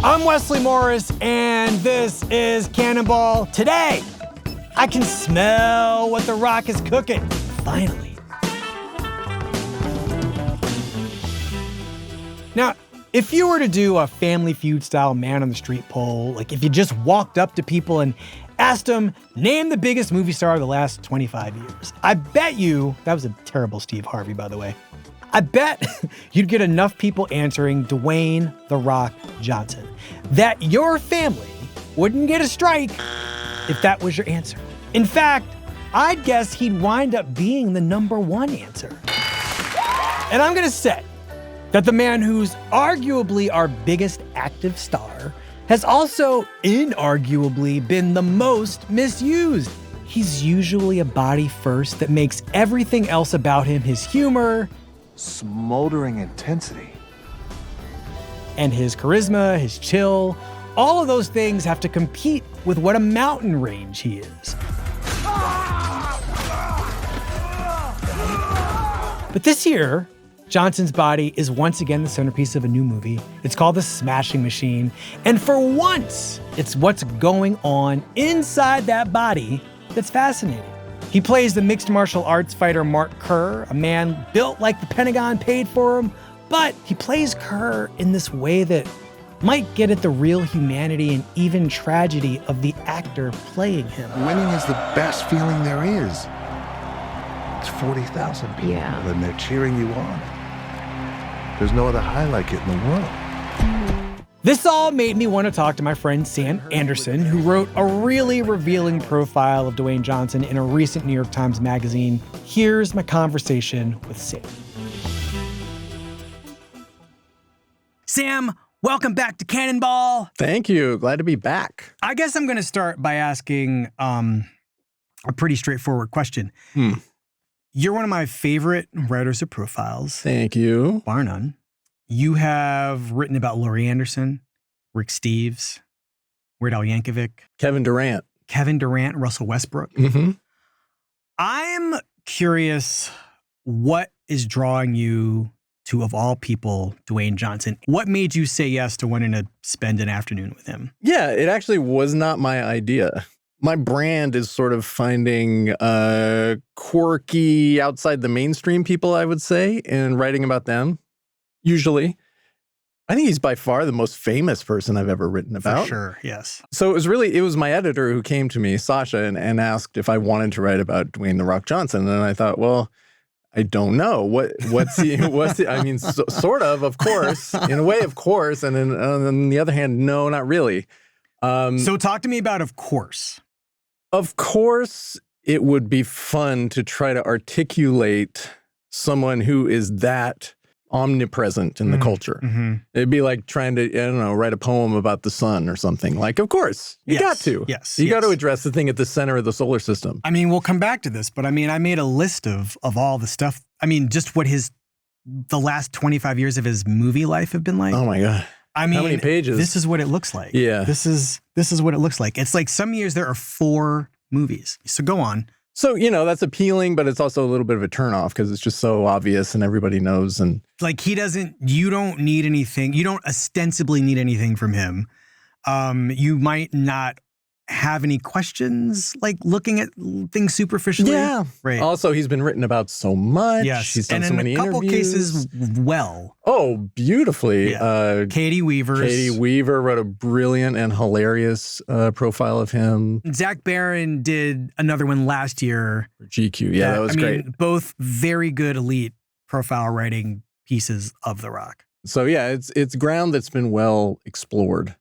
I'm Wesley Morris, and this is Cannonball. Today, I can smell what The Rock is cooking. Finally. Now, if you were to do a Family Feud style man on the street poll, like if you just walked up to people and asked them, name the biggest movie star of the last 25 years, I bet you, that was a terrible Steve Harvey, by the way, I bet you'd get enough people answering Dwayne "The Rock" Johnson that your family wouldn't get a strike if that was your answer. In fact, I'd guess he'd wind up being the number one answer. And I'm gonna say that the man who's arguably our biggest active star has also inarguably been the most misused. He's usually a body first that makes everything else about him, his humor, smoldering intensity, and his charisma, his chill, all of those things have to compete with what a mountain range he is. But this year, Johnson's body is once again the centerpiece of a new movie. It's called The Smashing Machine, and for once, it's what's going on inside that body that's fascinating. He plays the mixed martial arts fighter Mark Kerr, a man built like the Pentagon paid for him, but he plays Kerr in this way that might get at the real humanity and even tragedy of the actor playing him. Winning is the best feeling there is. It's 40,000 people and they're cheering you on. There's no other high like it in the world. This all made me want to talk to my friend Sam Anderson, who wrote a really revealing profile of Dwayne Johnson in a recent New York Times magazine. Here's my conversation with Sam. Sam, welcome back to Cannonball. Thank you. Glad to be back. I guess I'm going to start by asking a pretty straightforward question. You're one of my favorite writers of profiles. Thank you. Bar none. You have written about Laurie Anderson, Rick Steves, Weird Al Yankovic, Kevin Durant, Russell Westbrook. I'm curious, what is drawing you to, of all people, Dwayne Johnson? What made you say yes to wanting to spend an afternoon with him? Yeah, it actually was not my idea. My brand is sort of finding quirky, outside the mainstream people, I would say, and writing about them. Usually. I think he's by far the most famous person I've ever written about. For sure, yes. So it was my editor who came to me, Sasha, and asked if I wanted to write about Dwayne "The Rock" Johnson. And I thought, well, I don't know. What's he, I mean, sort of course, in a way, of course. And then on the other hand, no, not really. So talk to me about of course. Of course, it would be fun to try to articulate someone who is that omnipresent in the culture. It'd be like trying to, I don't know, write a poem about the sun or something. Like, of course, you got to. Yes. You got to address the thing at the center of the solar system. I mean, we'll come back to this, but I mean, I made a list of all the stuff. I mean, just what the last 25 years of his movie life have been like. Oh my God. I mean, how many pages? This is what it looks like. Yeah. This is what it looks like. It's like some years there are 4 movies. So go on. So, that's appealing, but it's also a little bit of a turnoff because it's just so obvious and everybody knows. And like you don't need anything. You don't ostensibly need anything from him. You might not have any questions, like looking at things superficially. Yeah. Right. Also, he's been written about so much. Yes. He's done and so many interviews. And in a couple cases, well. Oh, beautifully. Yeah. Katie Weaver wrote a brilliant and hilarious profile of him. Zach Barron did another one last year. For GQ. Yeah, that was great. Both very good elite profile writing pieces of The Rock. So yeah, it's ground that's been well explored.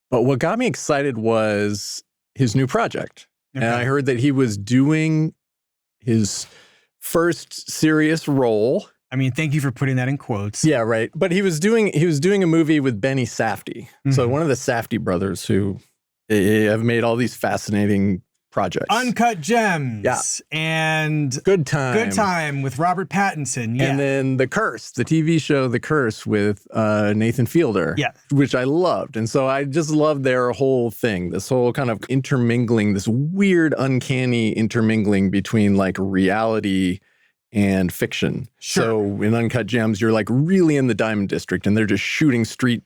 But what got me excited was his new project. Okay. And I heard that he was doing his first serious role. I mean, thank you for putting that in quotes. Yeah, right. But he was doing a movie with Benny Safdie. So one of the Safdie brothers who have made all these fascinating projects. Uncut Gems. Yeah. And Good Time with Robert Pattinson. Yeah. And then The Curse, the TV show The Curse with Nathan Fielder. Yeah. Which I loved. And so I just loved their whole thing, this whole kind of intermingling, this weird, uncanny intermingling between like reality and fiction. Sure. So in Uncut Gems, you're like really in the Diamond District and they're just shooting street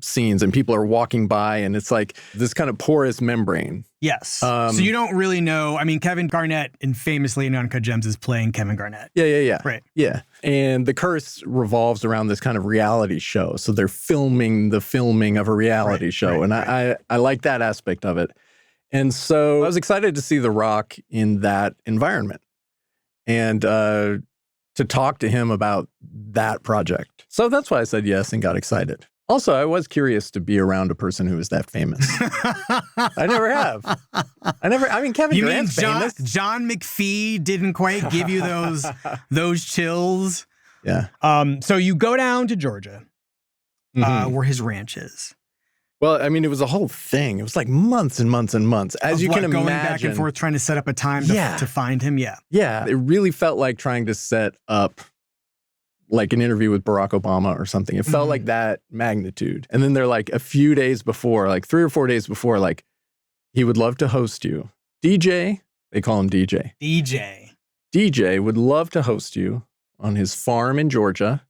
scenes and people are walking by and it's like this kind of porous membrane. Yes. So you don't really know. I mean, Kevin Garnett famously in Uncut Gems is playing Kevin Garnett. Yeah. Right. Yeah. And the curse revolves around this kind of reality show. So they're filming the filming of a reality show. And I like that aspect of it. And so I was excited to see The Rock in that environment and to talk to him about that project. So that's why I said yes and got excited. Also, I was curious to be around a person who is that famous. I never have. I mean, Kevin Durant's famous. John McPhee didn't quite give you those chills. Yeah. So you go down to Georgia, where his ranch is. Well, I mean, it was a whole thing. It was like months and months and months. As you can imagine. Going back and forth trying to set up a time to find him. Yeah. Yeah. It really felt like trying to set up like an interview with Barack Obama or something. It felt like that magnitude. And then they're like a few days before, like 3 or 4 days before, like, he would love to host you. DJ, they call him DJ. DJ would love to host you on his farm in Georgia.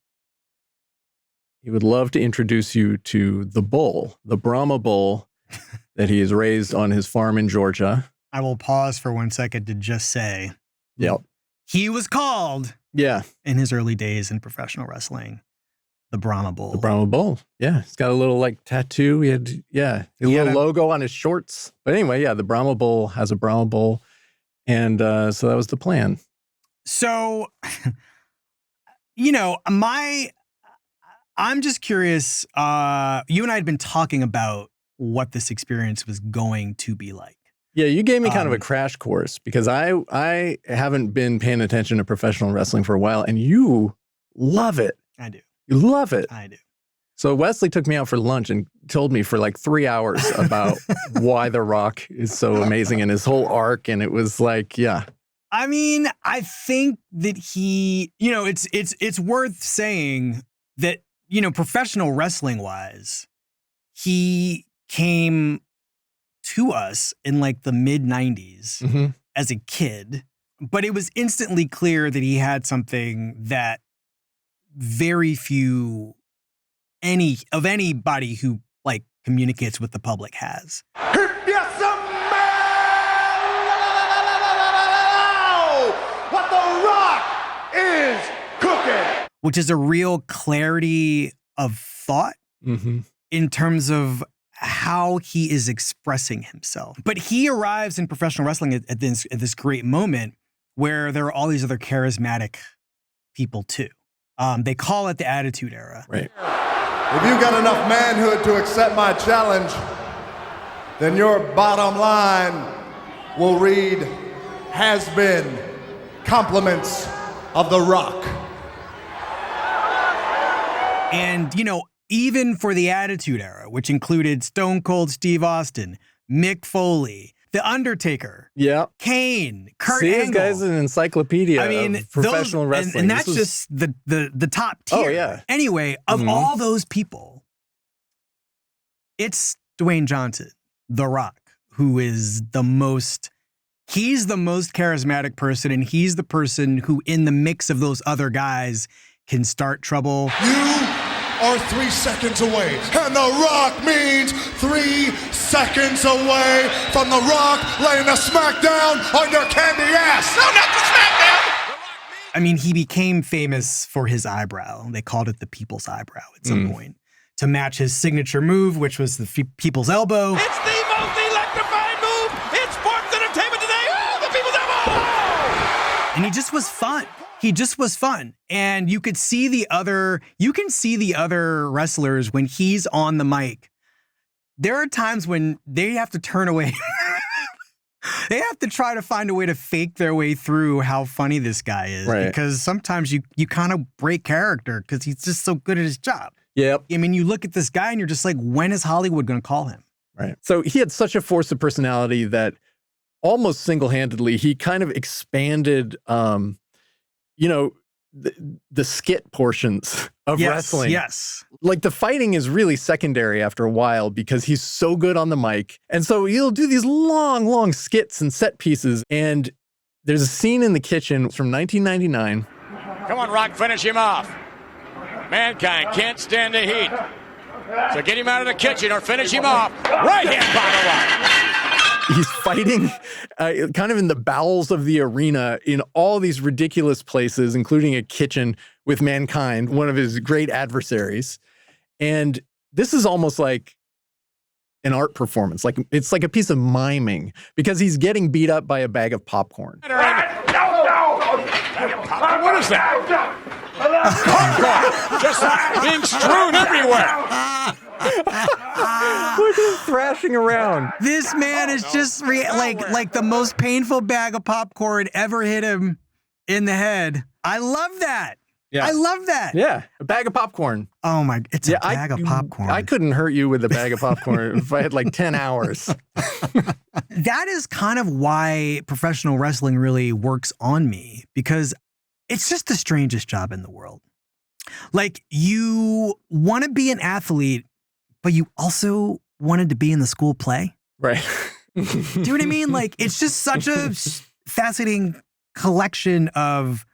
He would love to introduce you to the bull, the Brahma bull that he has raised on his farm in Georgia. I will pause for 1 second to just say, yep, he was called in his early days in professional wrestling, the Brahma bull. The Brahma bull. Yeah. He's got a little like tattoo. He had a little logo on his shorts. But anyway, the Brahma bull has a Brahma bull. And so that was the plan. So, I'm just curious. You and I had been talking about what this experience was going to be like. Yeah, you gave me kind of a crash course because I haven't been paying attention to professional wrestling for a while, and you love it. I do. You love it. I do. So Wesley took me out for lunch and told me for like 3 hours about why The Rock is so amazing and his whole arc, and it was like, yeah. I mean, I think that it's worth saying that, professional wrestling wise, he came to us in like the mid 90s as a kid, but it was instantly clear that he had something that very few anybody who like communicates with the public has. What The Rock is cooking, which is a real clarity of thought in terms of how he is expressing himself. But he arrives in professional wrestling at this great moment where there are all these other charismatic people too. They call it the Attitude Era. Right. If you got enough manhood to accept my challenge, then your bottom line will read, has been compliments of The Rock. And, even for the Attitude Era, which included Stone Cold Steve Austin, Mick Foley, The Undertaker, Kane, Kurt Angle. This guy's an encyclopedia of professional wrestling. And that's just the top tier. Oh, yeah. Anyway, of all those people, it's Dwayne Johnson, The Rock, who is he's the most charismatic person, and he's the person who, in the mix of those other guys, can start trouble. You are 3 seconds away, and The Rock means 3 seconds away from The Rock laying the smackdown on your candy ass. No, not the smackdown. I mean, he became famous for his eyebrow. They called it the People's Eyebrow at some point to match his signature move, which was the People's Elbow. It's the most electrifying move in sports entertainment today. Oh, the People's Elbow! And he just was fun. And you can see the other wrestlers when he's on the mic. There are times when they have to turn away. They have to try to find a way to fake their way through how funny this guy is. Right. Because sometimes you kind of break character because he's just so good at his job. Yep. I mean, you look at this guy and you're just like, when is Hollywood going to call him? Right. So he had such a force of personality that almost single-handedly, he kind of expanded, the skit portions of wrestling. Yes. Like the fighting is really secondary after a while because he's so good on the mic. And so he'll do these long, long skits and set pieces. And there's a scene in the kitchen from 1999. Come on, Rock, finish him off. Mankind can't stand the heat. So get him out of the kitchen or finish him off. Right hand bottom line. He's fighting kind of in the bowels of the arena in all these ridiculous places, including a kitchen with Mankind, one of his great adversaries. And this is almost like an art performance. Like it's like a piece of miming because he's getting beat up by a bag of popcorn. What is that? Popcorn just being strewn everywhere. Look at him thrashing around. This man is just like the most painful bag of popcorn ever hit him in the head. I love that. Yeah. I love that. Yeah, a bag of popcorn. Oh my, it's a bag of popcorn. I couldn't hurt you with a bag of popcorn if I had like 10 hours. That is kind of why professional wrestling really works on me, because it's just the strangest job in the world. Like, you want to be an athlete, but you also wanted to be in the school play. Right. Do you know what I mean? Like, it's just such a fascinating collection of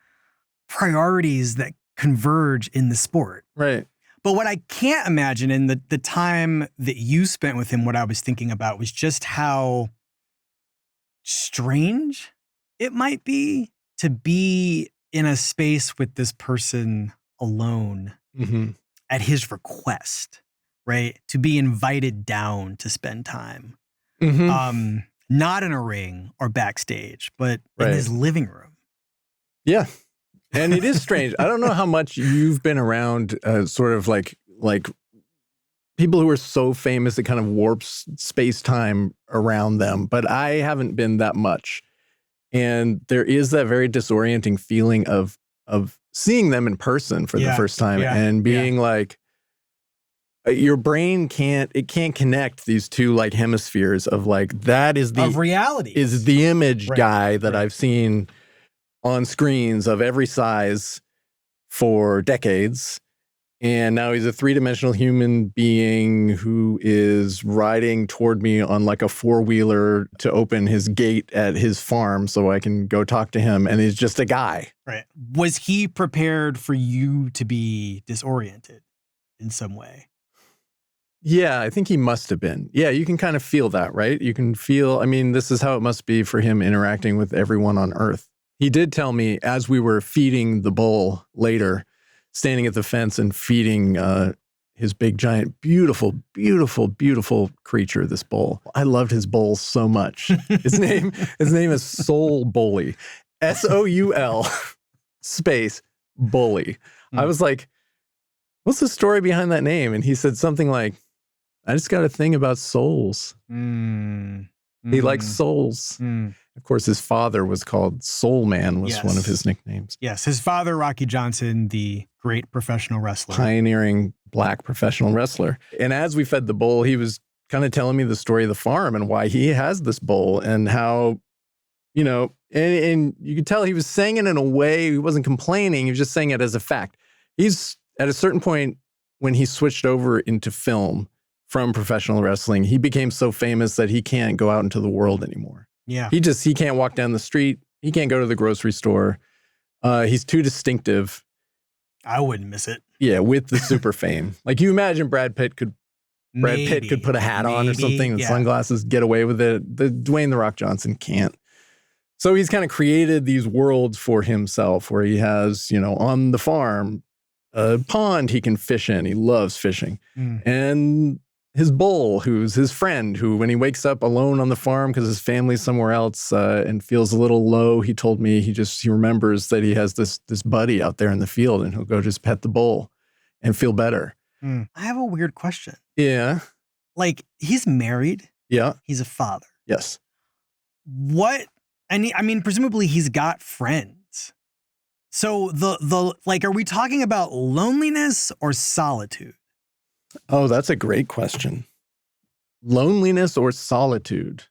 priorities that converge in the sport. Right. But what I can't imagine, and the time that you spent with him, what I was thinking about was just how strange it might be to be in a space with this person alone at his request, right? To be invited down to spend time. Not in a ring or backstage, but in his living room. Yeah. And it is strange. I don't know how much you've been around sort of like people who are so famous it kind of warps space-time around them, but I haven't been that much. And there is that very disorienting feeling of seeing them in person for the first time and being like, your brain can't connect these two like hemispheres of like, that is of reality, is the image guy that I've seen on screens of every size for decades. And now he's a three-dimensional human being who is riding toward me on like a four-wheeler to open his gate at his farm so I can go talk to him. And he's just a guy. Right. Was he prepared for you to be disoriented in some way? Yeah, I think he must have been. Yeah, you can kind of feel that, right? You can feel, I mean, this is how it must be for him interacting with everyone on Earth. He did tell me as we were feeding the bull later, standing at the fence and feeding his big, giant, beautiful, beautiful, beautiful creature, this bull. I loved his bull so much. His name is Soul Bully. S-O-U-L space Bully. I was like, what's the story behind that name? And he said something like, I just got a thing about souls. He likes souls. Of course, his father was called Soul Man, was one of his nicknames. Yes, his father, Rocky Johnson, the great professional wrestler. Pioneering black professional wrestler. And as we fed the bull, he was kind of telling me the story of the farm and why he has this bull and how, you know, and you could tell he was saying it in a way, he wasn't complaining, he was just saying it as a fact. He's at a certain point when he switched over into film from professional wrestling, he became so famous that he can't go out into the world anymore. Yeah. He can't walk down the street. He can't go to the grocery store. He's too distinctive. I wouldn't miss it. Yeah, with the super fame. Like you imagine Brad Pitt could put a hat on or something and sunglasses, get away with it. Dwayne "The Rock" Johnson can't. So he's kind of created these worlds for himself where he has, you know, on the farm, a pond he can fish in. He loves fishing. And his bull, who's his friend, who when he wakes up alone on the farm because his family's somewhere else and feels a little low, he told me he remembers that he has this buddy out there in the field and he'll go just pet the bull and feel better. I have a weird question. Yeah. Like, he's married. Yeah. He's a father. Yes. What? And I mean, presumably he's got friends. So are we talking about loneliness or solitude? Oh, that's a great question. Loneliness or solitude?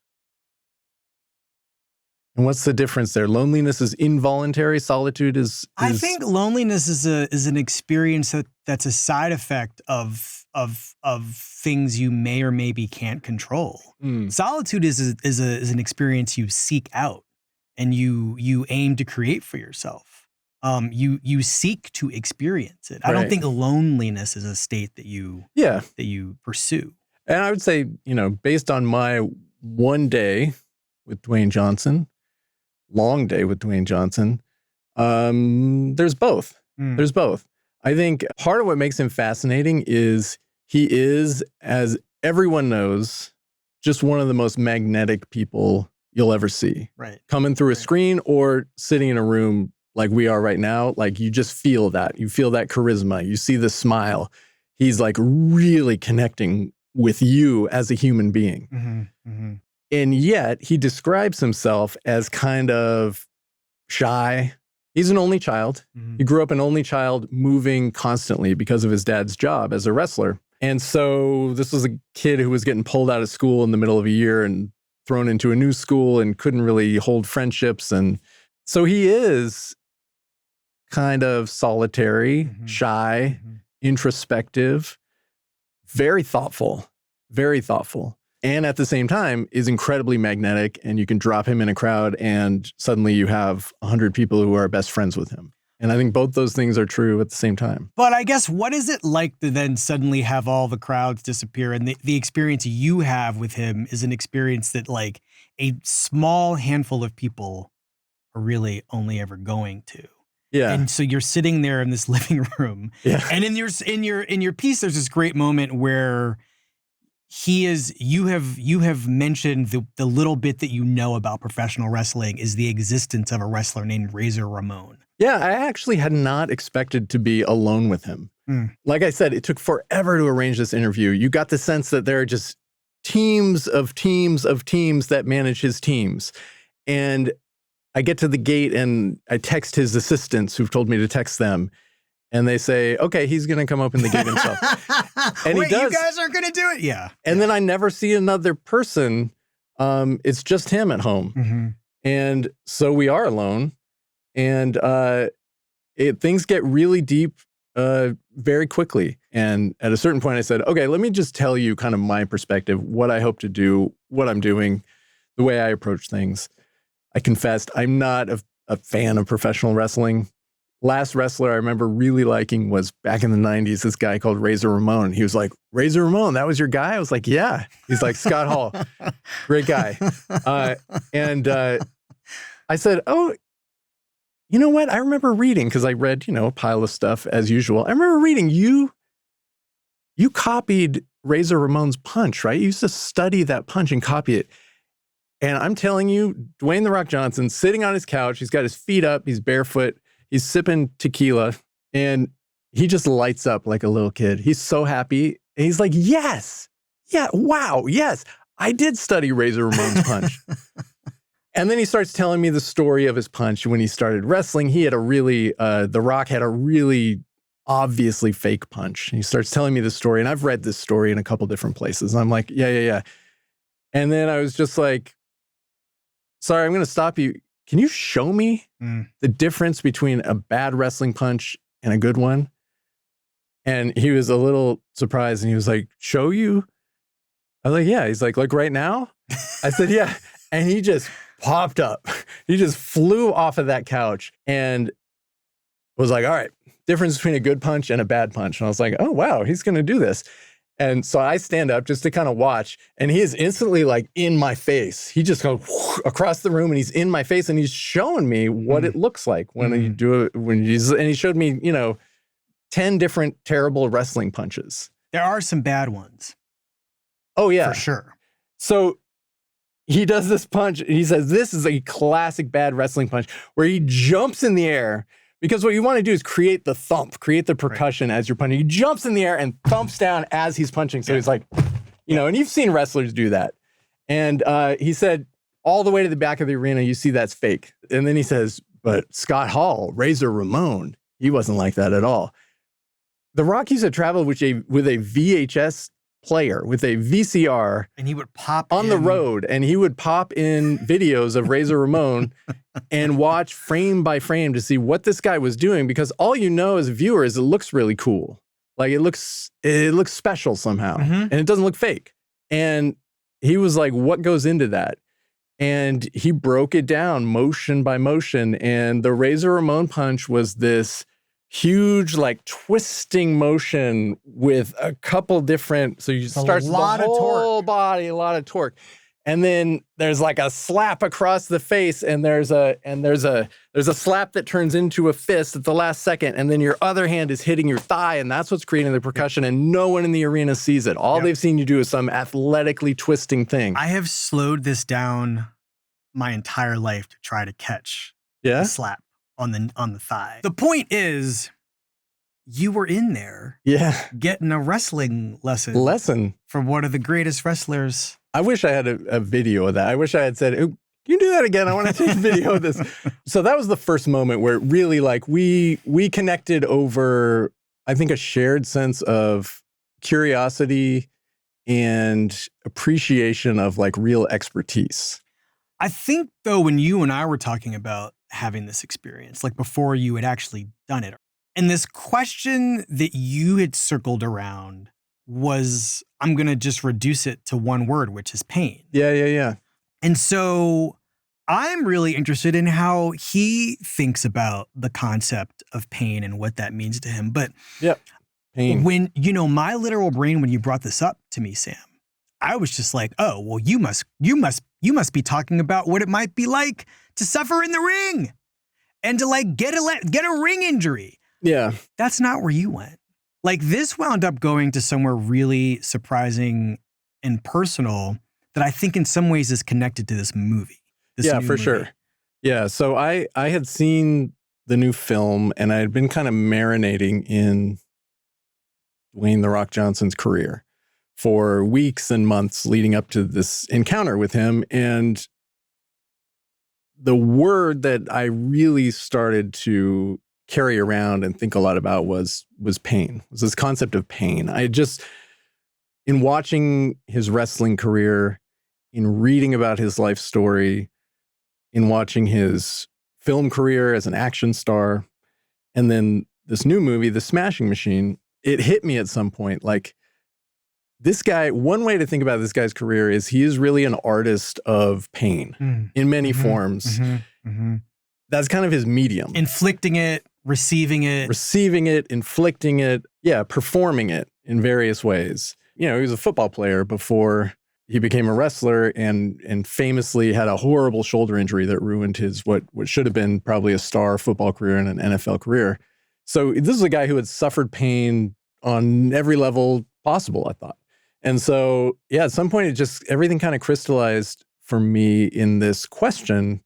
And what's the difference there? Loneliness is involuntary. Solitude is I think loneliness is an experience that's a side effect of things you may or maybe can't control. Solitude is an experience you seek out and you aim to create for yourself. you seek to experience it. I don't Right. think loneliness is a state that you pursue. And I would say, based on my one day with Dwayne Johnson, long day with Dwayne Johnson, there's both. There's both. I think part of what makes him fascinating is he is, as everyone knows, just one of the most magnetic people you'll ever see. Right. Coming through a screen or sitting in a room like we are right now, like you just feel that. You feel that charisma. You see the smile. He's like really connecting with you as a human being. And yet he describes himself as kind of shy. He's an only child. He grew up an only child, moving constantly because of his dad's job as a wrestler. And so this was a kid who was getting pulled out of school in the middle of a year and thrown into a new school and couldn't really hold friendships. And so he is kind of solitary, shy, introspective, very thoughtful, and at the same time is incredibly magnetic, and you can drop him in a crowd and suddenly you have 100 people who are best friends with him. And I think both those things are true at the same time. But I guess, what is it like to then suddenly have all the crowds disappear, and the experience you have with him is an experience that like a small handful of people are really only ever going to? Yeah. And so you're sitting there in this living room. Yeah. And in your piece, there's this great moment where you have mentioned the little bit that you know about professional wrestling is the existence of a wrestler named Razor Ramon. Yeah, I actually had not expected to be alone with him. Like I said, it took forever to arrange this interview. You got the sense that there are just teams of teams of teams that manage his teams. And I get to the gate and I text his assistants who've told me to text them. And they say, okay, he's going to come open the gate himself. And Wait, he does. you guys aren't going to do it? Yeah. And then I never see another person. It's just him at home. And so we are alone. And things get really deep very quickly. And at a certain point I said, okay, let me just tell you kind of my perspective, what I hope to do, what I'm doing, the way I approach things. I confessed I'm not a fan of professional wrestling. Last wrestler I remember really liking was back in the 90s, this guy called Razor Ramon. He was like, Razor Ramon, that was your guy? I was like, yeah. He's like, Scott Hall, great guy. And I said, oh, you know what? I remember reading, because I read, a pile of stuff as usual. I remember reading you copied Razor Ramon's punch, right? You used to study that punch and copy it. And I'm telling you, Dwayne "The Rock" Johnson sitting on his couch, he's got his feet up, he's barefoot, he's sipping tequila, and he just lights up like a little kid. He's so happy. And he's like, yes, yeah, wow, yes, I did study Razor Ramon's punch. And then he starts telling me the story of his punch. When he started wrestling, he had The Rock had a really obviously fake punch. And he starts telling me the story, and I've read this story in a couple different places. And I'm like, yeah. And then I was just like, sorry, I'm going to stop you. Can you show me the difference between a bad wrestling punch and a good one? And he was a little surprised, and he was like, show you? I was like, yeah. He's like right now? I said, yeah. And he just popped up. He just flew off of that couch and was like, all right, difference between a good punch and a bad punch. And I was like, oh, wow, he's going to do this. And so I stand up just to kind of watch, and he is instantly like in my face. He just goes across the room and he's in my face, and he's showing me what it looks like when you do it. And he showed me, 10 different terrible wrestling punches. There are some bad ones. Oh, yeah. For sure. So he does this punch, and he says, this is a classic bad wrestling punch, where he jumps in the air, because what you want to do is create the thump, create the percussion as you're punching. He jumps in the air and thumps down as he's punching. So he's like, and you've seen wrestlers do that. And he said, all the way to the back of the arena, you see that's fake. And then he says, but Scott Hall, Razor Ramon, he wasn't like that at all. The Rock used to travel with a VHS player, with a VCR, and he would pop on the road, and he would pop in videos of Razor Ramon and watch frame by frame to see what this guy was doing, because all you know as a viewer is it looks really cool. Like it looks special somehow, and it doesn't look fake. And he was like, what goes into that? And he broke it down motion by motion. And the Razor Ramon punch was this huge, like, twisting motion with a couple different, so you start the whole body, a lot of torque. And then there's like a slap across the face, and there's a slap that turns into a fist at the last second, and then your other hand is hitting your thigh, and that's what's creating the percussion, and no one in the arena sees it. All they've seen you do is some athletically twisting thing. I have slowed this down my entire life to try to catch the slap on the thigh. The point is, you were in there getting a wrestling lesson from one of the greatest wrestlers. I wish I had a video of that. I wish I had said, can you do that again? I want to take a video of this. So that was the first moment where it really, like, we connected over, I think, a shared sense of curiosity and appreciation of, like, real expertise. I think, though, when you and I were talking about having this experience, like before you had actually done it, and this question that you had circled around was, I'm going to just reduce it to one word, which is pain. Yeah. And so I'm really interested in how he thinks about the concept of pain and what that means to him. But pain. When, my literal brain, when you brought this up to me, Sam, I was just like, oh, well, you must be talking about what it might be like to suffer in the ring and to, like, get a ring injury. Yeah. That's not where you went. Like, this wound up going to somewhere really surprising and personal that I think in some ways is connected to this movie. For sure. Yeah. So I had seen the new film, and I had been kind of marinating in Dwayne "The Rock" Johnson's career for weeks and months leading up to this encounter with him. And the word that I really started to carry around and think a lot about was pain, was this concept of pain. I just, in watching his wrestling career, in reading about his life story, in watching his film career as an action star, and then this new movie, The Smashing Machine, it hit me at some point, like, this guy, one way to think about this guy's career is he is really an artist of pain in many forms. That's kind of his medium. Inflicting it, receiving it, inflicting it, performing it in various ways. He was a football player before he became a wrestler, and famously had a horrible shoulder injury that ruined his what should have been probably a star football career and an NFL career. So this is a guy who had suffered pain on every level possible, I thought. And so, at some point, everything kind of crystallized for me in this question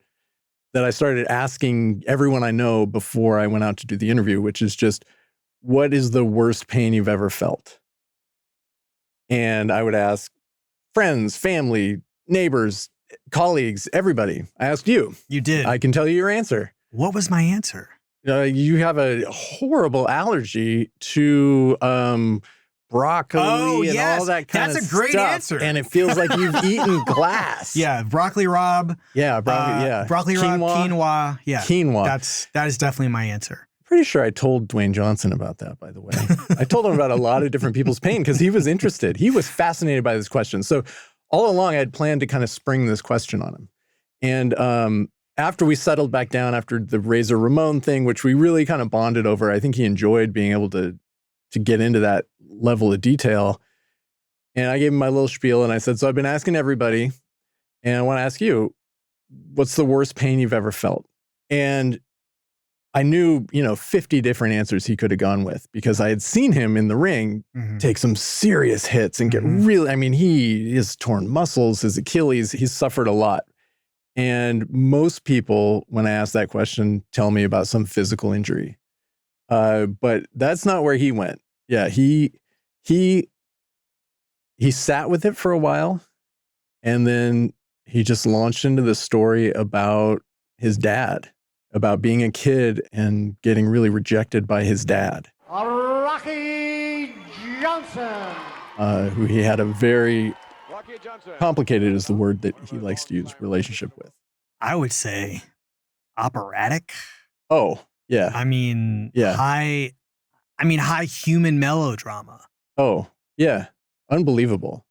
that I started asking everyone I know before I went out to do the interview, which is just, what is the worst pain you've ever felt? And I would ask friends, family, neighbors, colleagues, everybody. I asked you. You did. I can tell you your answer. What was my answer? You have a horrible allergy to broccoli and all that kind of stuff. That's a great answer. And it feels like you've eaten glass. Yeah, broccoli rabe. Yeah, broccoli rabe, quinoa. Yeah, quinoa. That is definitely my answer. Pretty sure I told Dwayne Johnson about that, by the way. I told him about a lot of different people's pain because he was interested. He was fascinated by this question. So all along, I had planned to kind of spring this question on him. And after we settled back down after the Razor Ramon thing, which we really kind of bonded over, I think he enjoyed being able to get into that level of detail. And I gave him my little spiel, and I said, so I've been asking everybody, and I want to ask you, what's the worst pain you've ever felt? And I knew, 50 different answers he could have gone with because I had seen him in the ring take some serious hits and get really, he has torn muscles, his Achilles, he's suffered a lot. And most people, when I ask that question, tell me about some physical injury. But that's not where he went. Yeah, he sat with it for a while, and then he just launched into the story about his dad, about being a kid and getting really rejected by his dad. Rocky Johnson. Who he had a very complicated is the word that he likes to use, relationship with. I would say operatic. Oh, yeah. High human melodrama. Oh, yeah. Unbelievable.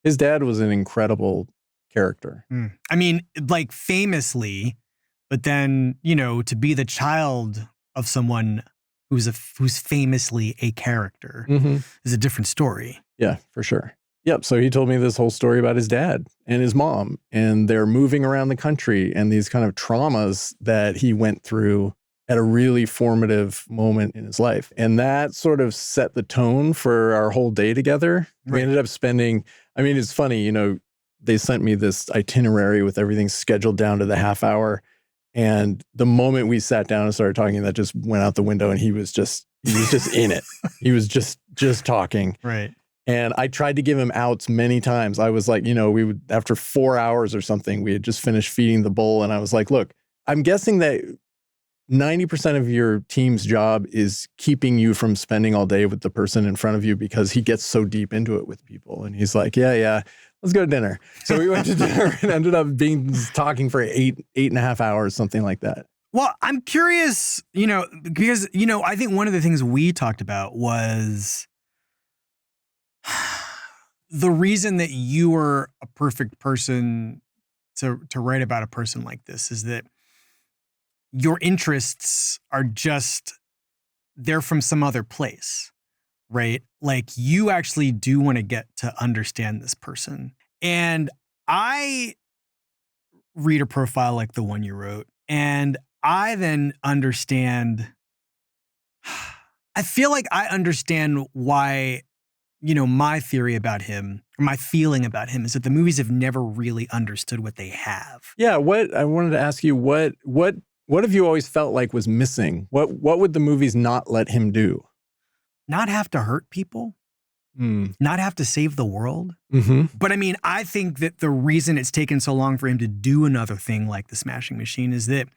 His dad was an incredible character. I mean, like famously, but then, to be the child of someone who's famously a character is a different story. Yeah, for sure. Yep. So he told me this whole story about his dad and his mom, and they're moving around the country and these kind of traumas that he went through at a really formative moment in his life. And that sort of set the tone for our whole day together. Right. We ended up spending, it's funny, they sent me this itinerary with everything scheduled down to the half hour. And the moment we sat down and started talking, that just went out the window, and he was just in it. He was just talking. Right. And I tried to give him outs many times. I was like, we would, after 4 hours or something, we had just finished feeding the bull. And I was like, look, I'm guessing that 90% of your team's job is keeping you from spending all day with the person in front of you, because he gets so deep into it with people. And he's like, yeah, let's go to dinner. So we went to dinner and ended up talking for 8.5 hours, something like that. Well, I'm curious, because, I think one of the things we talked about was the reason that you were a perfect person to write about a person like this is that your interests are they're from some other place, right? Like, you actually do want to get to understand this person. And I read a profile like the one you wrote, and I then understand, I feel like I understand why, my theory about him, or my feeling about him, is that the movies have never really understood what they have. Yeah, I wanted to ask you, what have you always felt like was missing? What would the movies not let him do? Not have to hurt people, not have to save the world. But I think that the reason it's taken so long for him to do another thing like The Smashing Machine is that,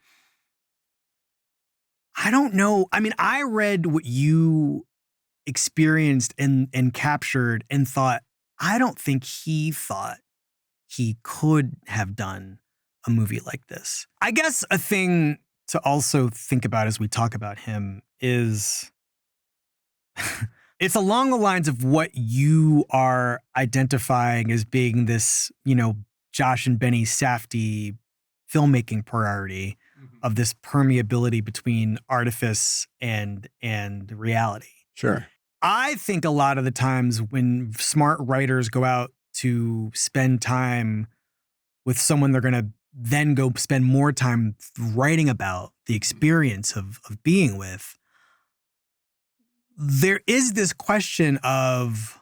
I don't know. I read what you experienced and captured and thought, I don't think he thought he could have done a movie like this. I guess a thing to also think about as we talk about him is it's along the lines of what you are identifying as being this, Josh and Benny Safdie filmmaking priority of this permeability between artifice and reality. Sure. I think a lot of the times when smart writers go out to spend time with someone, they're going to then go spend more time writing about the experience of being with, there is this question of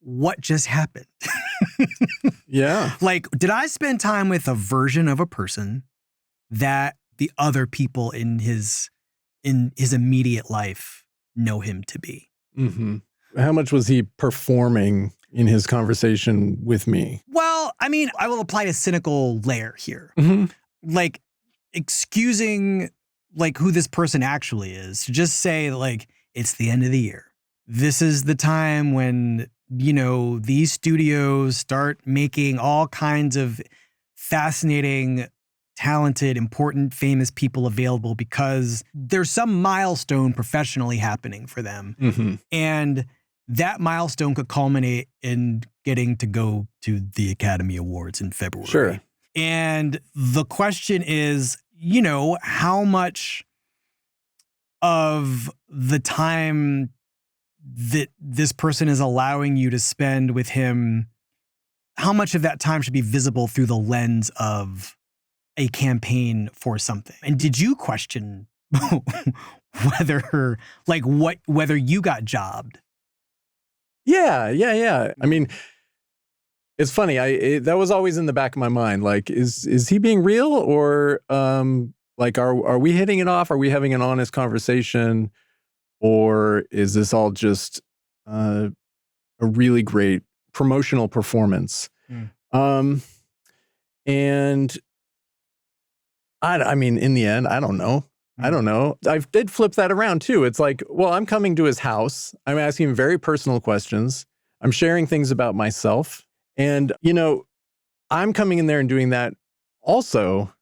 what just happened. Yeah. Like, did I spend time with a version of a person that the other people in his immediate life know him to be? How much was he performing in his conversation with me? Well, I will apply a cynical layer here. Like, excusing who this person actually is, to just say it's the end of the year. This is the time when, these studios start making all kinds of fascinating, talented, important, famous people available because there's some milestone professionally happening for them. And that milestone could culminate in getting to go to the Academy Awards in February. Sure. And the question is, how much of the time that this person is allowing you to spend with him, how much of that time should be visible through the lens of a campaign for something? And did you question whether you got jobbed? Yeah. It's funny. That was always in the back of my mind. Like, is he being real, or are we hitting it off? Are we having an honest conversation, or is this all just a really great promotional performance? And in the end, I don't know. I did flip that around too. It's like, well, I'm coming to his house. I'm asking him very personal questions. I'm sharing things about myself. And, I'm coming in there and doing that also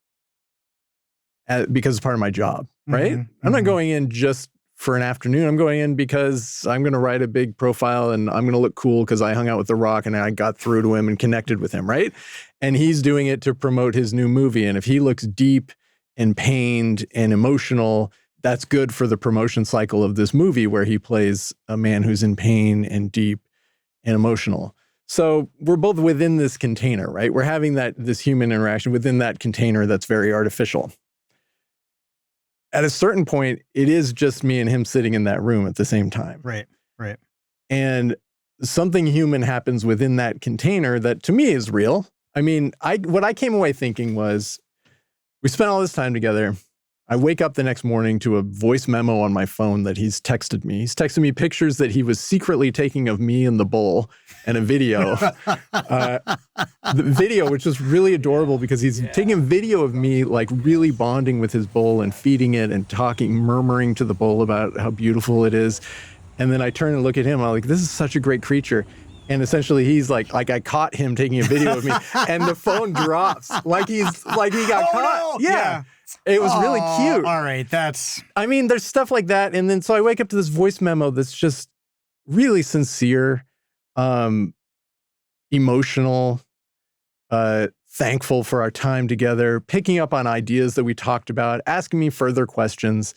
because it's part of my job, right? I'm not going in just for an afternoon. I'm going in because I'm going to write a big profile and I'm going to look cool because I hung out with The Rock and I got through to him and connected with him, right? And he's doing it to promote his new movie. And if he looks deep and pained and emotional, that's good for the promotion cycle of this movie where he plays a man who's in pain and deep and emotional. So we're both within this container, right? We're having this human interaction within that container that's very artificial. At a certain point, it is just me and him sitting in that room at the same time. Right. And something human happens within that container that to me is real. I mean, what I came away thinking was, we spent all this time together. I wake up the next morning to a voice memo on my phone that he's texted me. He's texted me pictures that he was secretly taking of me in the bowl and a video. The video, which was really adorable because he's taking a video of me like really bonding with his bowl and feeding it and talking, murmuring to the bowl about how beautiful it is. And then I turn and look at him. I'm like, this is such a great creature. And essentially he's like I caught him taking a video of me and the phone drops like he got caught. No. Yeah. It was really cute. All right, I mean, there's stuff like that. And then so I wake up to this voice memo that's just really sincere, emotional, thankful for our time together, picking up on ideas that we talked about, asking me further questions.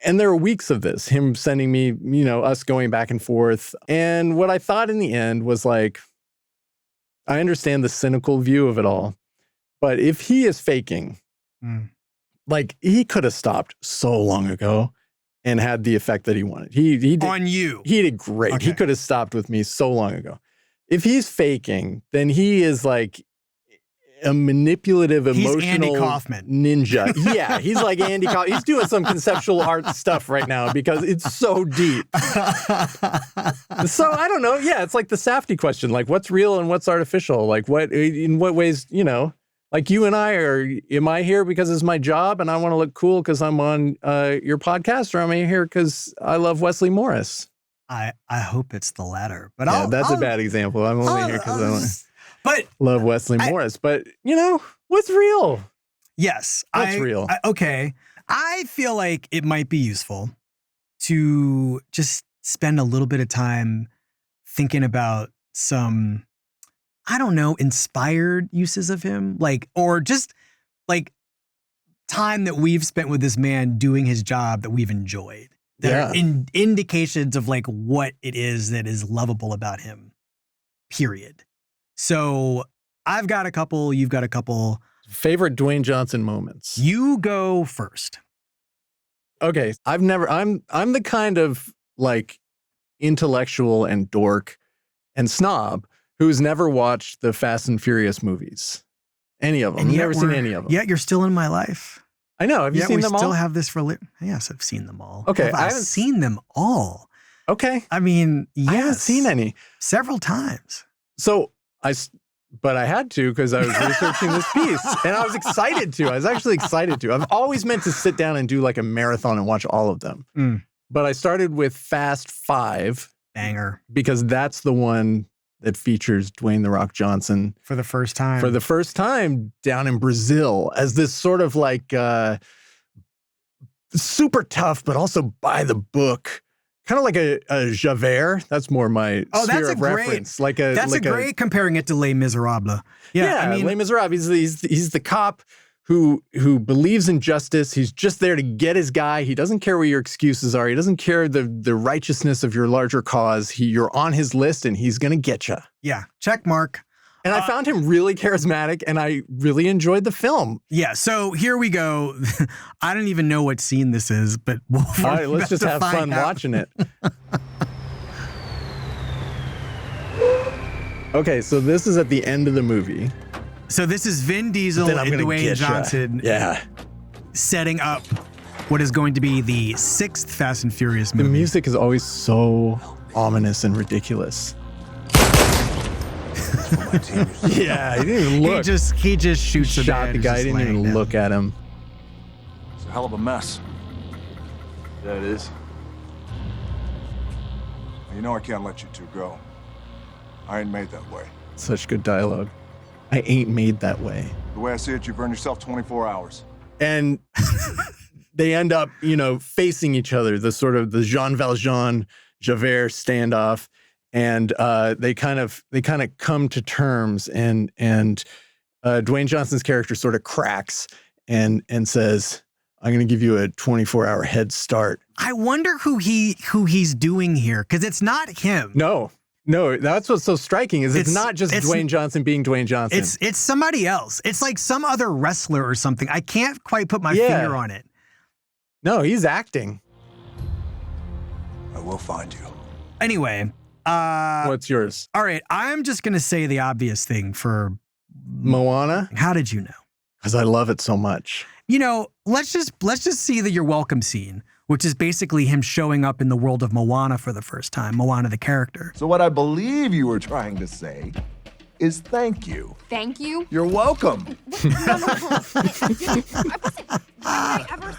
And there were weeks of this, him sending me, us going back and forth. And what I thought in the end was like, I understand the cynical view of it all, but if he is faking, like he could have stopped so long ago and had the effect that he wanted. He did, on you. He did great. Okay. He could have stopped with me so long ago. If he's faking, then he is like a manipulative, emotional He's Andy Kaufman. ninja. Yeah, he's like Andy Kaufman. He's doing some conceptual art stuff right now because it's so deep. So I don't know. Yeah, it's like the Safdie question. Like, what's real and what's artificial? Like, in what ways, like you and I am I here because it's my job and I want to look cool because I'm on your podcast, or am I here because I love Wesley Morris? I hope it's the latter. But yeah, that's a bad example. I'm only here because I love Wesley Morris. But, what's real? Yes. What's real? Okay. I feel like it might be useful to just spend a little bit of time thinking about some, I don't know, inspired uses of him, or just time that we've spent with this man doing his job that we've enjoyed. That are indications of what it is that is lovable about him, period. So I've got a couple, you've got a couple. Favorite Dwayne Johnson moments. You go first. Okay. I'm the kind of intellectual and dork and snob who's never watched the Fast and Furious movies. Any of them. I've never seen any of them. Yet you're still in my life. I know. Have you seen them all? We still have this for yes, I've seen them all. Okay. I've seen them all. Okay. I mean, yes. I haven't seen any. Several times. So but I had to because I was researching this piece and I was excited to. I was actually excited to. I've always meant to sit down and do a marathon and watch all of them. But I started with Fast 5. Banger. Because that's the one that features Dwayne "The Rock" Johnson. For the first time. For the first time down in Brazil as this sort of super tough, but also by the book. Kind of like a Javert. That's more my sphere of reference. That's great comparing it to Les Miserables. Yeah, Les Miserables. He's the cop who believes in justice. He's just there to get his guy. He doesn't care what your excuses are. He doesn't care the righteousness of your larger cause. You're on his list and he's going to get you. Yeah, check mark. And I found him really charismatic and I really enjoyed the film. Yeah, so here we go. I don't even know what scene this is, but all right, let's just have fun watching it. Okay, so this is at the end of the movie. So this is Vin Diesel and Dwayne Johnson setting up what is going to be the 6th Fast and Furious movie. The music is always so ominous and ridiculous. Yeah, he didn't even look. He just shoots Shot the guy. He didn't even look at him. It's a hell of a mess. Yeah, it is. You know I can't let you two go. I ain't made that way. Such good dialogue. I ain't made that way. The way I see it, you've earned yourself 24 hours. And they end up, facing each other, the Jean Valjean Javert standoff. And they kind of come to terms, and Dwayne Johnson's character sort of cracks and says, "I'm going to give you a 24-hour head start." I wonder who he's doing here, because it's not him. No, that's what's so striking is it's not just Dwayne Johnson being Dwayne Johnson. It's somebody else. It's like some other wrestler or something. I can't quite put my finger on it. No, he's acting. I will find you. Anyway. What's yours? All right, I'm just going to say the obvious thing for Moana. How did you know? Because I love it so much. Let's just see the "You're Welcome" scene, which is basically him showing up in the world of Moana for the first time. Moana, the character. So what I believe you were trying to say is thank you. Thank you? You're welcome.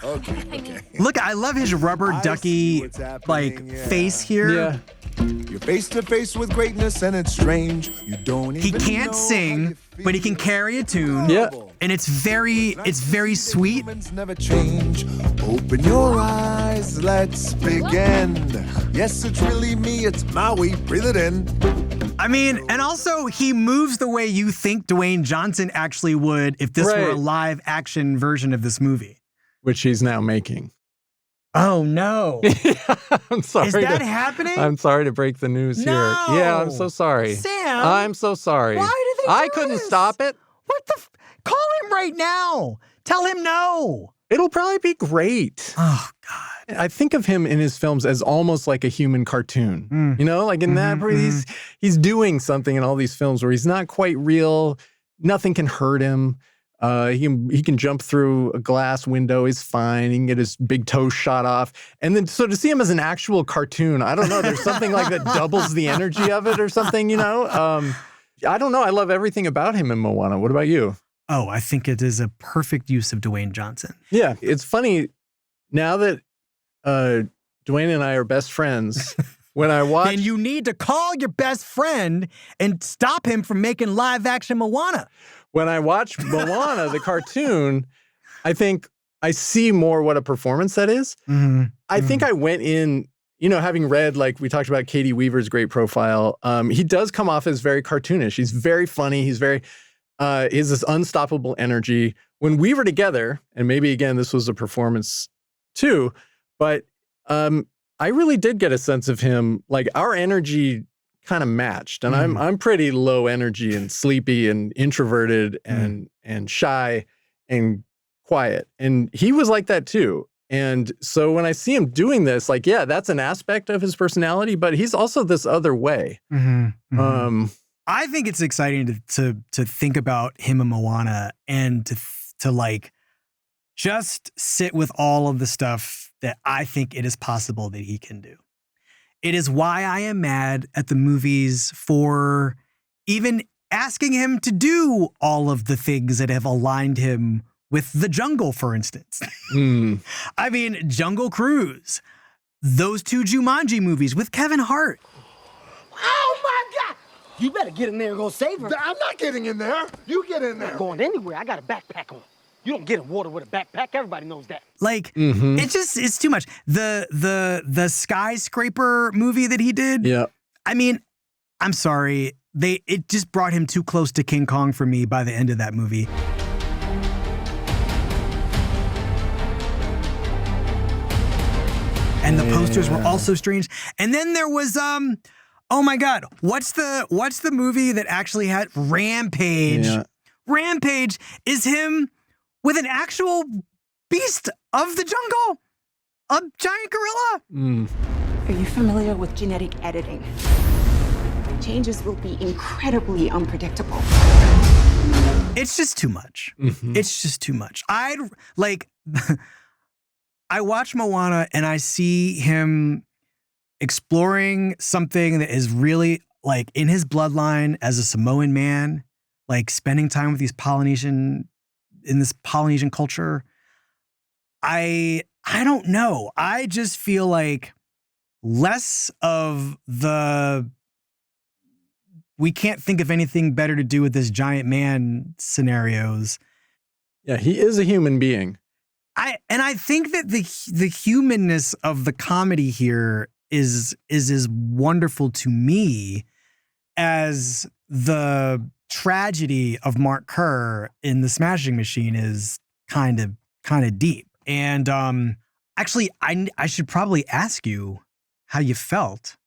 Okay. Look, I love his rubber ducky face here. Yeah. You're face to face with greatness, and it's strange. You don't even He can't know sing, how you feel. but he can carry a tune. Yeah. And it's very sweet. Humans never change. Open your eyes, let's begin. Yes, it's really me, it's Maui. Breathe it in. I mean, and also he moves the way you think Dwayne Johnson actually would if this were a live action version of this movie. Which he's now making. Oh, no. I'm sorry. Is that happening? I'm sorry to break the news here. Yeah, I'm so sorry. Sam. I'm so sorry. Why do they I do couldn't this? stop it. What the? Call him right now. Tell him no. It'll probably be great. Oh, God. I think of him in his films as almost like a human cartoon. Like in that where he's doing something in all these films where he's not quite real. Nothing can hurt him. He can jump through a glass window. He's fine. He can get his big toe shot off. And then so to see him as an actual cartoon, I don't know. There's something like that doubles the energy of it or something, I don't know. I love everything about him in Moana. What about you? Oh, I think it is a perfect use of Dwayne Johnson. Yeah. It's funny now that Dwayne and I are best friends. When I watch, then you need to call your best friend and stop him from making live action Moana. When I watch Moana, the cartoon, I think I see more what a performance that is. I think I went in, having read, like we talked about Katie Weaver's great profile, he does come off as very cartoonish. He's very funny. He's very, he has this unstoppable energy. When we were together, and maybe again, this was a performance too, but I really did get a sense of him, like our energy kind of matched. And I'm pretty low energy and sleepy and introverted and shy and quiet. And he was like that too. And so when I see him doing this, like, yeah, that's an aspect of his personality, but he's also this other way. I think it's exciting to think about him and Moana and to like just sit with all of the stuff that I think it is possible that he can do. It is why I am mad at the movies for even asking him to do all of the things that have aligned him with the jungle, for instance. I mean, Jungle Cruise, those two Jumanji movies with Kevin Hart. Oh, my God! You better get in there and go save her. I'm not getting in there. You get in there. I'm not going anywhere. I got a backpack on. You don't get in water with a backpack. Everybody knows that. Like, it's too much. The skyscraper movie that he did. Yeah. I mean, I'm sorry. It just brought him too close to King Kong for me by the end of that movie. And the posters were also strange. And then there was oh my God, what's the movie that actually had Rampage? Yeah. Rampage is him with an actual beast of the jungle, a giant gorilla. Are you familiar with genetic editing? Changes will be incredibly unpredictable. It's just too much. It's just too much. I watch Moana and I see him exploring something that is really like in his bloodline as a Samoan man, like spending time with these in this Polynesian culture. I don't know. I just feel like less of the we can't think of anything better to do with this giant man scenarios. Yeah, he is a human being. I think that the humanness of the comedy here is as wonderful to me as the tragedy of Mark Kerr in The Smashing Machine is kind of deep. And actually, I should probably ask you how you felt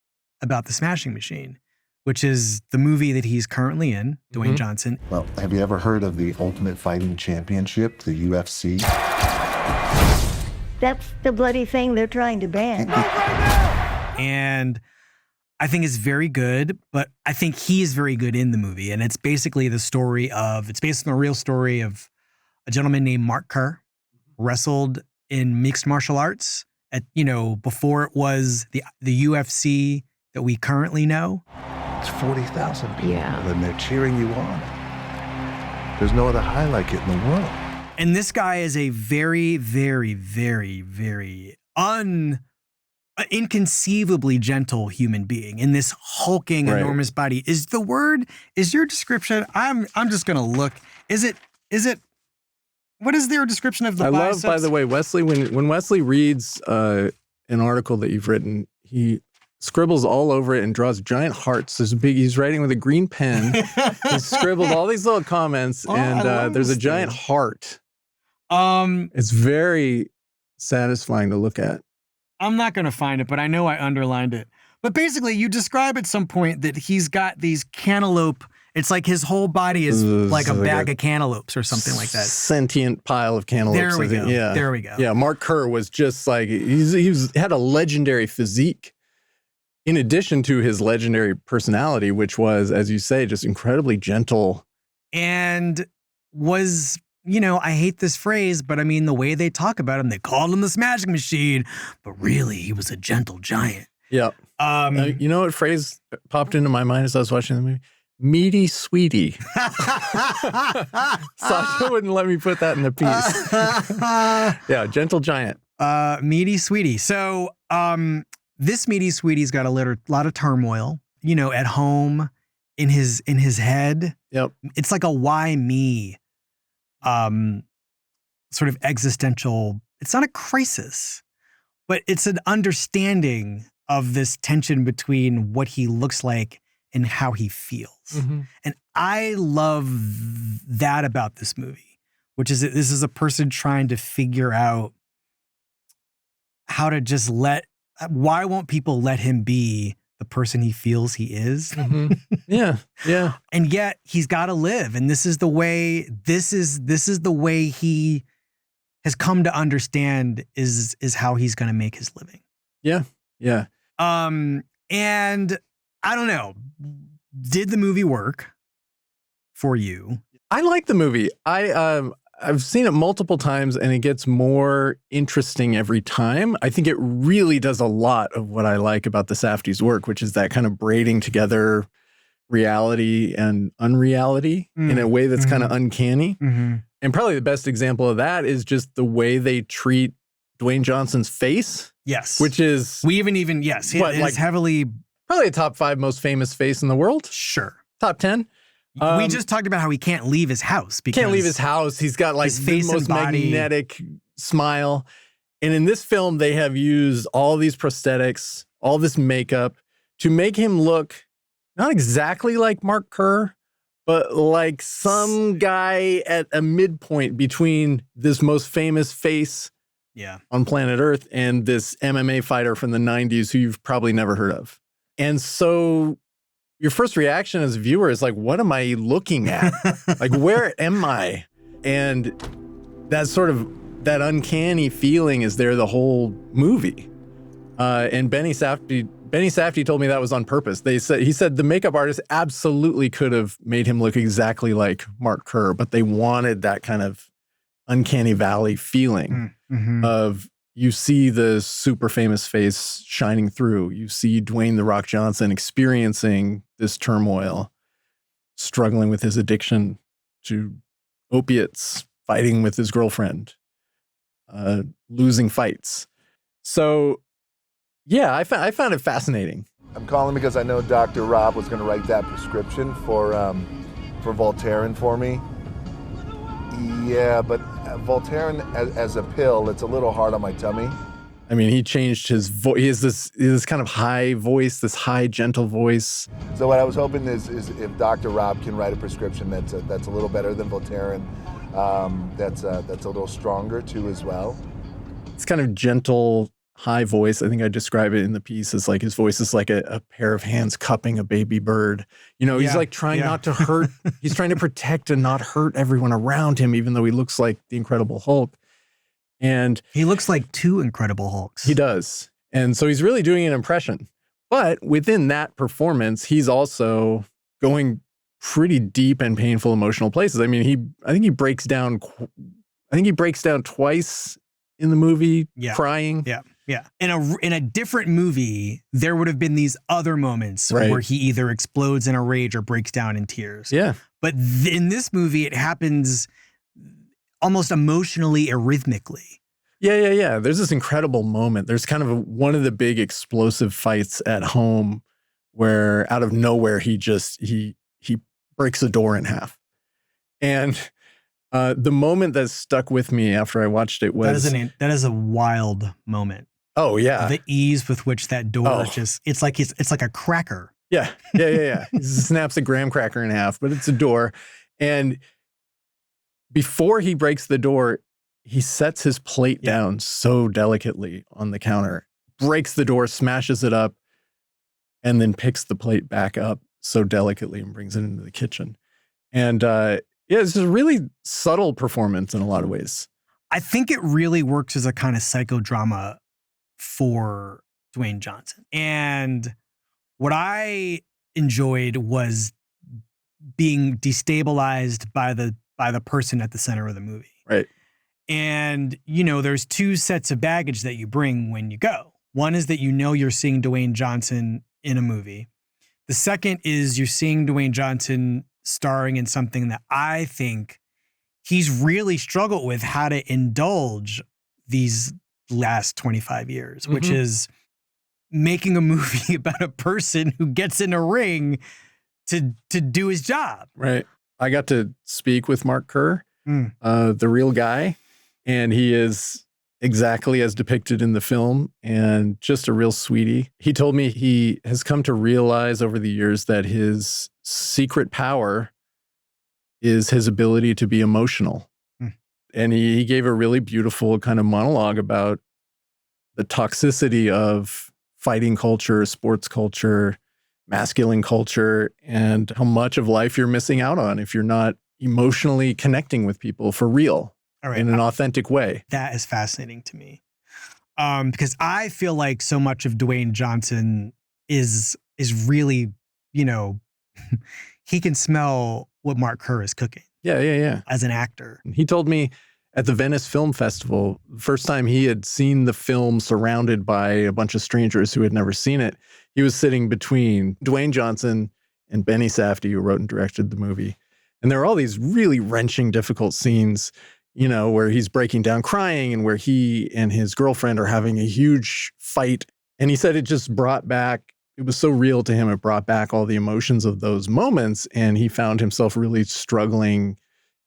about The Smashing Machine, which is the movie that he's currently in, Dwayne Johnson. Well, have you ever heard of the Ultimate Fighting Championship, the UFC? That's the bloody thing they're trying to ban. And I think it's very good, but I think he is very good in the movie. And it's basically it's based on the real story of a gentleman named Mark Kerr, wrestled in mixed martial arts at, before it was the UFC that we currently know. It's 40,000 people, and they're cheering you on. There's no other high like it in the world. And this guy is a very, very, very, very inconceivably gentle human being in this hulking, enormous body. Is your description? I'm just gonna look. Is it? What is their description of the biceps? I love, by the way, Wesley. When Wesley reads an article that you've written, he scribbles all over it and draws giant hearts. He's writing with a green pen. He's scribbled all these little comments, and there's a giant heart. It's very satisfying to look at. I'm not going to find it, but I know I underlined it. But basically, you describe at some point that he's got these cantaloupe. It's like his whole body is like a bag of cantaloupes or something like that. Sentient pile of cantaloupes. There we go. Yeah. There we go. Yeah, Mark Kerr was just like, he had a legendary physique. In addition to his legendary personality, which was, as you say, just incredibly gentle. And was, I hate this phrase, but I mean, the way they talk about him, they called him the Smashing Machine, but really he was a gentle giant. Yeah. You know what phrase popped into my mind as I was watching the movie? Meaty sweetie. Sasha wouldn't let me put that in the piece. Yeah, gentle giant. Meaty sweetie. So, this meaty sweetie's got a lot of turmoil, at home, in his head. Yep. It's like a why me, sort of existential. It's not a crisis, but it's an understanding of this tension between what he looks like and how he feels. And I love that about this movie, which is that this is a person trying to figure out how to just why won't people let him be the person he feels he is? Yeah. And yet he's got to live. And this is the way he has come to understand is how he's going to make his living. Yeah. And I don't know, did the movie work for you? I like the movie. I've seen it multiple times and it gets more interesting every time. I think it really does a lot of what I like about the Safdie's work, which is that kind of braiding together reality and unreality in a way that's kind of uncanny. And probably the best example of that is just the way they treat Dwayne Johnson's face. Yes. Which is... Yes. It is heavily... Probably a top 5 most famous face in the world. Sure. Top 10. We just talked about how he can't leave his house. Can't leave his house. He's got like the most magnetic smile. And in this film, they have used all these prosthetics, all this makeup to make him look not exactly like Mark Kerr, but like some guy at a midpoint between this most famous face on planet Earth and this MMA fighter from the 90s who you've probably never heard of. And so your first reaction as a viewer is like, what am I looking at? Like, where am I? And that uncanny feeling is there the whole movie. And Benny Safdie told me that was on purpose. He said the makeup artist absolutely could have made him look exactly like Mark Kerr, but they wanted that kind of uncanny valley feeling of, you see the super famous face shining through. You see Dwayne "The Rock" Johnson experiencing this turmoil, struggling with his addiction to opiates, fighting with his girlfriend, losing fights. So, yeah, I found it fascinating. I'm calling because I know Dr. Rob was going to write that prescription for Voltaren for me. Yeah, but Voltaren as a pill, it's a little hard on my tummy. I mean, he changed his voice. He has this kind of high voice, this high, gentle voice. So what I was hoping is if Dr. Rob can write a prescription that's a little better than Voltaren, that's a little stronger too as well. It's kind of gentle, high voice. I think I describe it in the piece as like his voice is like a pair of hands cupping a baby bird. You know, he's like trying not to hurt. He's trying to protect and not hurt everyone around him, even though he looks like the Incredible Hulk. And he looks like two Incredible Hulks. He does. And so he's really doing an impression. But within that performance, he's also going pretty deep and painful emotional places. I mean, I think he breaks down twice in the movie, crying. Yeah. Yeah. In a different movie, there would have been these other moments where he either explodes in a rage or breaks down in tears. Yeah. But in this movie, it happens almost emotionally, arrhythmically. Yeah. There's this incredible moment. There's kind of one of the big explosive fights at home where out of nowhere, he breaks a door in half. And the moment that stuck with me after I watched it was... That is a wild moment. Oh, yeah. The ease with which that door it's like a cracker. Yeah. He snaps a graham cracker in half, but it's a door. And before he breaks the door, he sets his plate down so delicately on the counter, breaks the door, smashes it up, and then picks the plate back up so delicately and brings it into the kitchen. And it's a really subtle performance in a lot of ways. I think it really works as a kind of psychodrama for Dwayne Johnson. And what I enjoyed was being destabilized by the person at the center of the movie. Right. And, you know, there's two sets of baggage that you bring when you go. One is that you know you're seeing Dwayne Johnson in a movie. The second is you're seeing Dwayne Johnson starring in something that I think he's really struggled with how to indulge these last 25 years, which is making a movie about a person who gets in a ring to do his job. Right. I got to speak with Mark Kerr, the real guy, and he is exactly as depicted in the film and just a real sweetie. He told me he has come to realize over the years that his secret power is his ability to be emotional. And he gave a really beautiful kind of monologue about the toxicity of fighting culture, sports culture, masculine culture, and how much of life you're missing out on if you're not emotionally connecting with people for real in an authentic way. That is fascinating to me. Because I feel like so much of Dwayne Johnson is really, you know, he can smell what Mark Kerr is cooking. Yeah. As an actor. He told me at the Venice Film Festival, the first time he had seen the film surrounded by a bunch of strangers who had never seen it, he was sitting between Dwayne Johnson and Benny Safdie, who wrote and directed the movie. And there are all these really wrenching, difficult scenes, you know, where he's breaking down crying and where he and his girlfriend are having a huge fight. And he said it just brought back, it was so real to him, it brought back all the emotions of those moments. And he found himself really struggling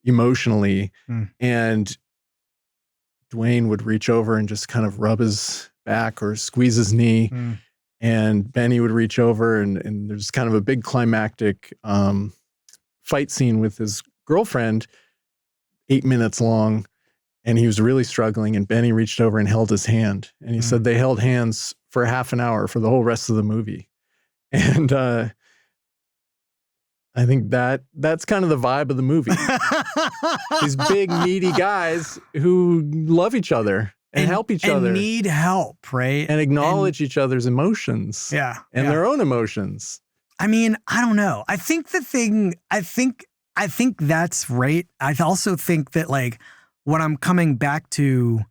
emotionally. And Dwayne would reach over and just kind of rub his back or squeeze his knee. And Benny would reach over and there's kind of a big climactic fight scene with his girlfriend, 8 minutes long. And he was really struggling. And Benny reached over and held his hand. And he said they held hands for half an hour for the whole rest of the movie. And I think that's kind of the vibe of the movie. These big, needy guys who love each other and help each other. And need help, right? And acknowledge each other's emotions. Yeah. And their own emotions. I mean, I don't know. I think that's right. I also think that, like, what I'm coming back to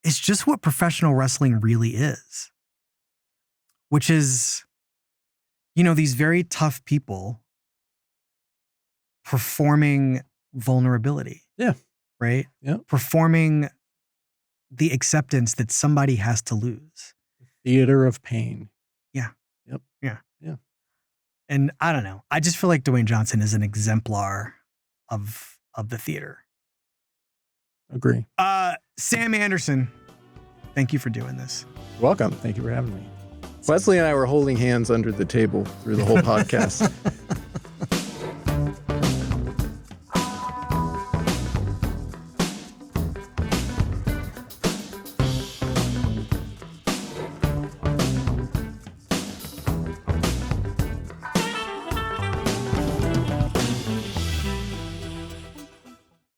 is just what professional wrestling really is. Which is, you know, these very tough people performing vulnerability. Yeah. Right? Yeah. Performing the acceptance that somebody has to lose. Theater of pain. Yeah. Yep. Yeah. Yeah. And I don't know. I just feel like Dwayne Johnson is an exemplar of of the theater. Agree. Sam Anderson, thank you for doing this. Welcome. Thank you for having me. Wesley and I were holding hands under the table through the whole podcast.